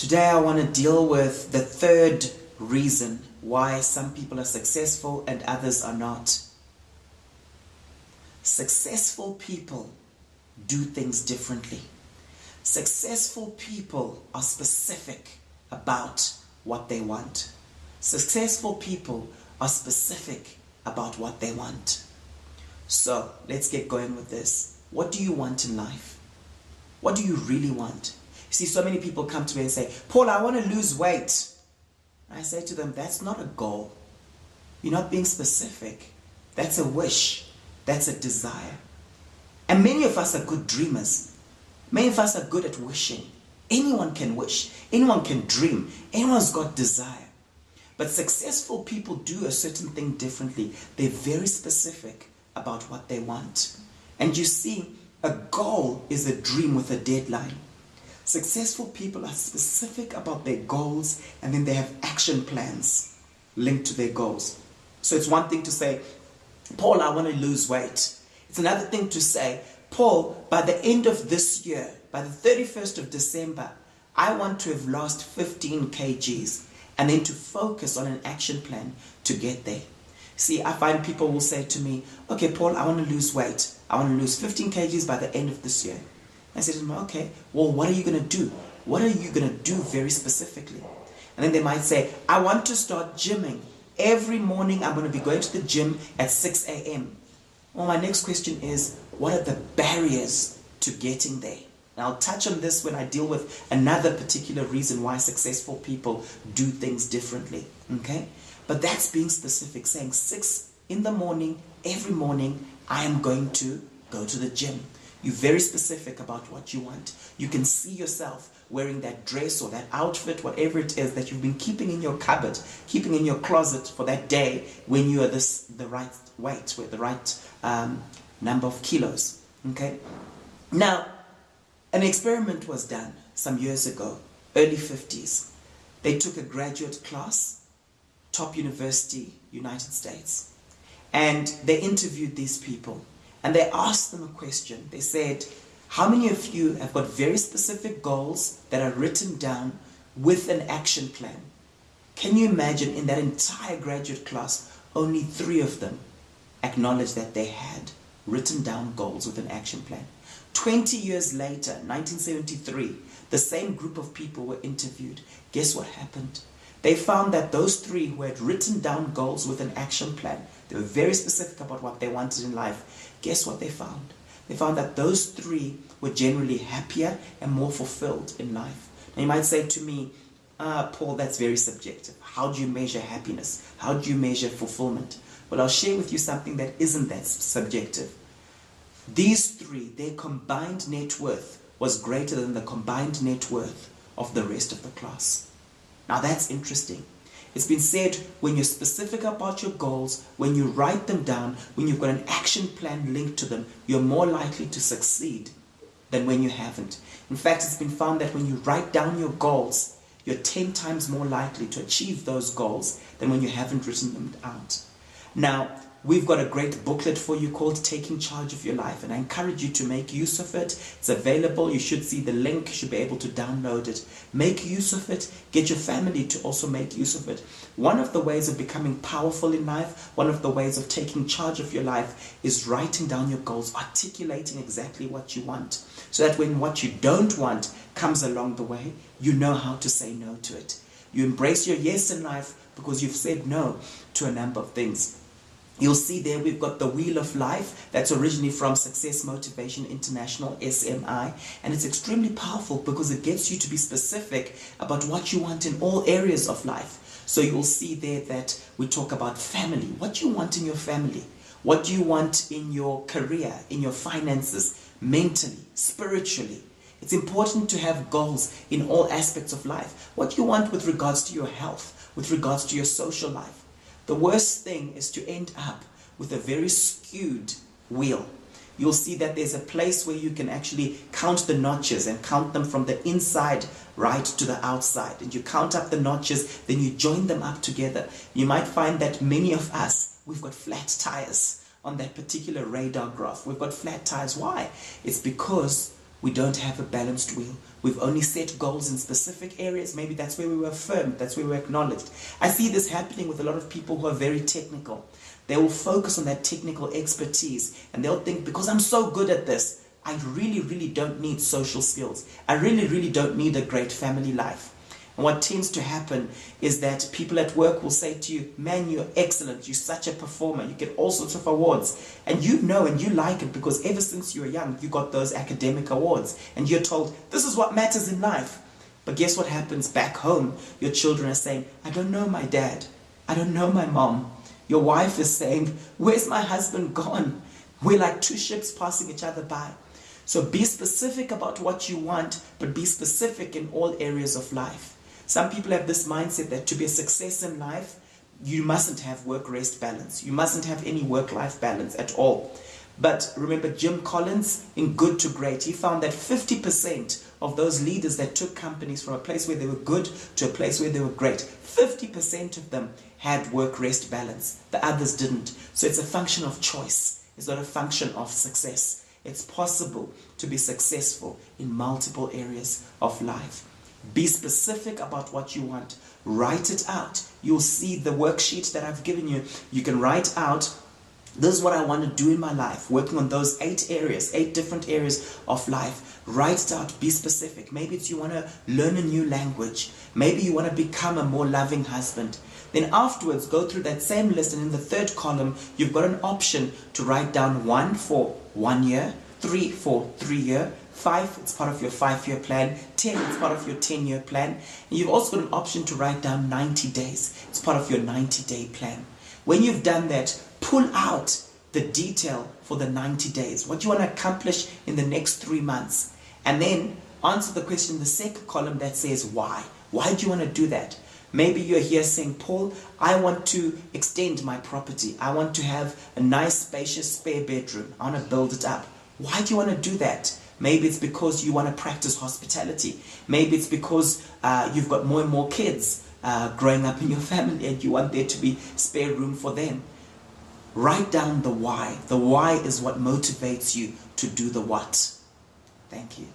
Today I want to deal with the third reason why some people are successful and others are not. Successful people do things differently. Successful people are specific about what they want. Successful people are specific about what they want. So let's get going with this. What do you want in life? What do you really want? You see, so many people come to me and say, Paul, I want to lose weight. I say to them, that's not a goal. You're not being specific. That's a wish. That's a desire. And many of us are good dreamers. Many of us are good at wishing. Anyone can wish. Anyone can dream. Anyone's got desire. But successful people do a certain thing differently. They're very specific about what they want. And you see, a goal is a dream with a deadline. Successful people are specific about their goals, and then they have action plans linked to their goals. So it's one thing to say, Paul, I want to lose weight. It's another thing to say, Paul, by the end of this year, by the 31st of December, I want to have lost 15 kgs, and then to focus on an action plan to get there. See, I find people will say to me, okay, Paul, I want to lose weight. I want to lose 15 kgs by the end of this year. I said to them, okay, well, what are you going to do? What are you going to do very specifically? And then they might say, I want to start gymming. Every morning I'm going to be going to the gym at 6 a.m. Well, my next question is, what are the barriers to getting there? And I'll touch on this when I deal with another particular reason why successful people do things differently. Okay? But that's being specific, saying 6 in the morning, every morning, I am going to go to the gym. You're very specific about what you want. You can see yourself wearing that dress or that outfit, whatever it is that you've been keeping in your cupboard, keeping in your closet for that day when you are the right weight, with the right number of kilos. Okay? Now, an experiment was done some years ago, early 50s. They took a graduate class, top university, United States, and they interviewed these people. And they asked them a question. They said, how many of you have got very specific goals that are written down with an action plan? Can you imagine in that entire graduate class, only 3 of them acknowledged that they had written down goals with an action plan? 20 years later, 1973, the same group of people were interviewed. Guess what happened? They found that those 3 who had written down goals with an action plan, they were very specific about what they wanted in life. Guess what they found? They found that those 3 were generally happier and more fulfilled in life. Now you might say to me, Paul, that's very subjective. How do you measure happiness? How do you measure fulfillment? Well, I'll share with you something that isn't that subjective. These 3, their combined net worth was greater than the combined net worth of the rest of the class. Now that's interesting. It's been said when you're specific about your goals, when you write them down, when you've got an action plan linked to them, you're more likely to succeed than when you haven't. In fact, it's been found that when you write down your goals, you're 10 times more likely to achieve those goals than when you haven't written them out. Now, we've got a great booklet for you called Taking Charge of Your Life, and I encourage you to make use of it. It's available. You should see the link. You should be able to download it. Make use of it. Get your family to also make use of it. One of the ways of becoming powerful in life, one of the ways of taking charge of your life is writing down your goals, articulating exactly what you want, so that when what you don't want comes along the way, you know how to say no to it. You embrace your yes in life because you've said no to a number of things. You'll see there we've got the Wheel of Life. That's originally from Success Motivation International, SMI. And it's extremely powerful because it gets you to be specific about what you want in all areas of life. So you'll see there that we talk about family. What do you want in your family? What do you want in your career, in your finances, mentally, spiritually? It's important to have goals in all aspects of life. What do you want with regards to your health, with regards to your social life? The worst thing is to end up with a very skewed wheel. You'll see that there's a place where you can actually count the notches and count them from the inside right to the outside. And you count up the notches, then you join them up together. You might find that many of us, we've got flat tires on that particular radar graph. We've got flat tires. Why? It's because we don't have a balanced wheel. We've only set goals in specific areas. Maybe that's where we were affirmed, that's where we were acknowledged. I see this happening with a lot of people who are very technical. They will focus on that technical expertise and they'll think, because I'm so good at this, I really don't need social skills. I really don't need a great family life. And what tends to happen is that people at work will say to you, man, you're excellent, you're such a performer, you get all sorts of awards. And you know and you like it because ever since you were young, you got those academic awards. And you're told, this is what matters in life. But guess what happens back home? Your children are saying, I don't know my dad. I don't know my mom. Your wife is saying, where's my husband gone? We're like two ships passing each other by. So be specific about what you want, but be specific in all areas of life. Some people have this mindset that to be a success in life, you mustn't have work-rest balance. You mustn't have any work-life balance at all. But remember Jim Collins in Good to Great, he found that 50% of those leaders that took companies from a place where they were good to a place where they were great, 50% of them had work-rest balance. The others didn't. So it's a function of choice. It's not a function of success. It's possible to be successful in multiple areas of life. Be specific about what you want. Write it out. You'll see the worksheet that I've given you. You can write out, this is what I want to do in my life, working on those 8 different areas of life. Write it out, be specific. Maybe it's you want to learn a new language. Maybe you want to become a more loving husband. Then afterwards, go through that same list, and in the 3rd column, you've got an option to write down 1 for 1 year, 3 for 3 year, 5, it's part of your 5-year plan, 10, it's part of your 10-year plan, and you've also got an option to write down 90 days, it's part of your 90-day plan. When you've done that, pull out the detail for the 90 days, what you want to accomplish in the next 3 months, and then answer the question in the 2nd column that says why. Why do you want to do that? Maybe you're here saying, Paul, I want to extend my property. I want to have a nice, spacious spare bedroom. I want to build it up. Why do you want to do that? Maybe it's because you want to practice hospitality. Maybe it's because you've got more and more kids growing up in your family and you want there to be spare room for them. Write down the why. The why is what motivates you to do the what. Thank you.